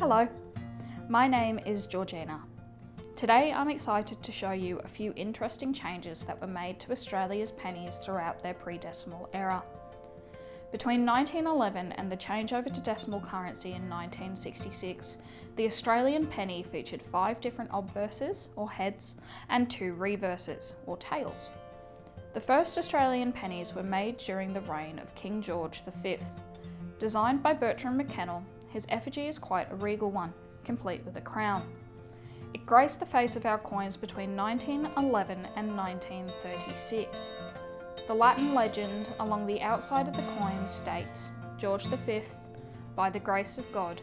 Hello, my name is Georgina. Today I'm excited to show you a few interesting changes that were made to Australia's pennies throughout their pre-decimal era. Between 1911 and the changeover to decimal currency in 1966, the Australian penny featured 5 different obverses, or heads, and 2 reverses, or tails. The first Australian pennies were made during the reign of King George V. Designed by Bertram McKennell, his effigy is quite a regal one, complete with a crown. It graced the face of our coins between 1911 and 1936. The Latin legend along the outside of the coin states, George V, by the grace of God,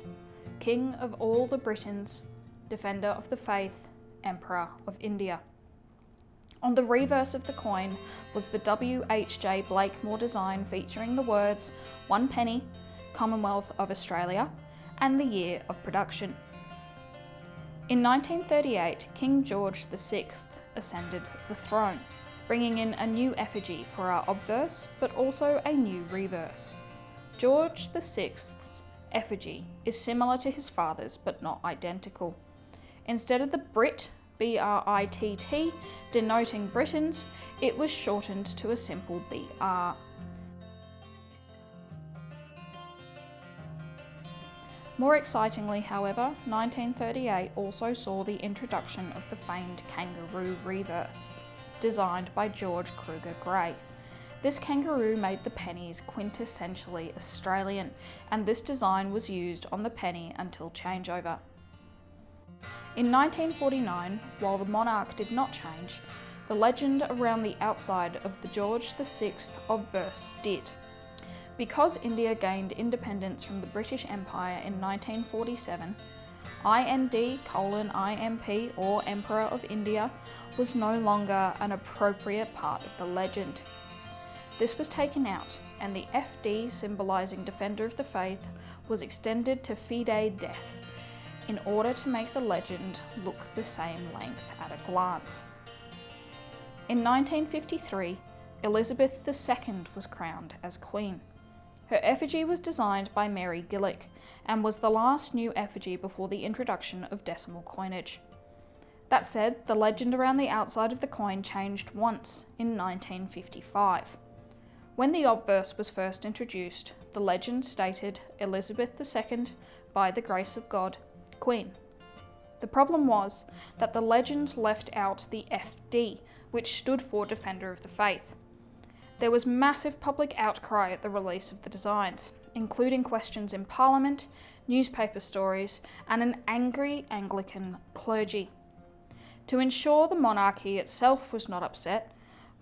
King of all the Britons, Defender of the Faith, Emperor of India. On the reverse of the coin was the W.H.J. Blakemore design featuring the words 1 penny, Commonwealth of Australia, and the year of production. In 1938, King George VI ascended the throne, bringing in a new effigy for our obverse, but also a new reverse. George VI's effigy is similar to his father's, but not identical. Instead of the Brit, B-R-I-T-T, denoting Britons, it was shortened to a simple BR. More excitingly, however, 1938 also saw the introduction of the famed kangaroo reverse, designed by George Kruger Gray. This kangaroo made the pennies quintessentially Australian, and this design was used on the penny until changeover. In 1949, while the monarch did not change, the legend around the outside of the George VI obverse did. Because India gained independence from the British Empire in 1947, IND:IMP, or Emperor of India, was no longer an appropriate part of the legend. This was taken out, and the FD, symbolising Defender of the Faith, was extended to Fide Def, in order to make the legend look the same length at a glance. In 1953, Elizabeth II was crowned as Queen. Her effigy was designed by Mary Gillick and was the last new effigy before the introduction of decimal coinage. That said, the legend around the outside of the coin changed once in 1955. When the obverse was first introduced, the legend stated Elizabeth II, by the grace of God, Queen. The problem was that the legend left out the FD, which stood for Defender of the Faith. There was massive public outcry at the release of the designs, including questions in Parliament, newspaper stories, and an angry Anglican clergy. To ensure the monarchy itself was not upset,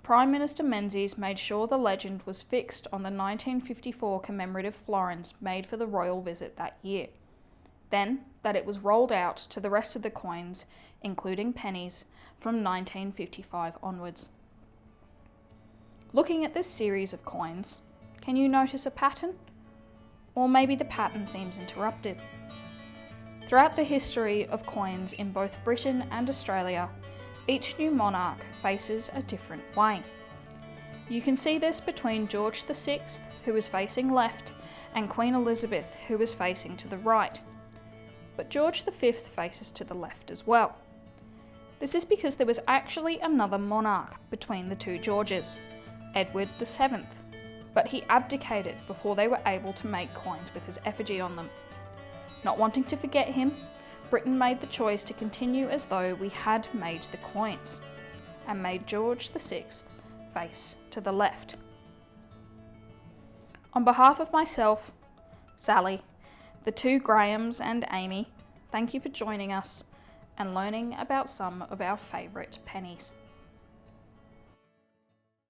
Prime Minister Menzies made sure the legend was fixed on the 1954 commemorative florins made for the royal visit that year. Then, that it was rolled out to the rest of the coins, including pennies, from 1955 onwards. Looking at this series of coins, can you notice a pattern? Or maybe the pattern seems interrupted. Throughout the history of coins in both Britain and Australia, each new monarch faces a different way. You can see this between George VI, who is facing left, and Queen Elizabeth, who is facing to the right. But George V faces to the left as well. This is because there was actually another monarch between the two Georges, Edward VII, but he abdicated before they were able to make coins with his effigy on them. Not wanting to forget him, Britain made the choice to continue as though we had made the coins, and made George VI face to the left. On behalf of myself, Sally, the 2 Grahams and Amy, thank you for joining us and learning about some of our favourite pennies.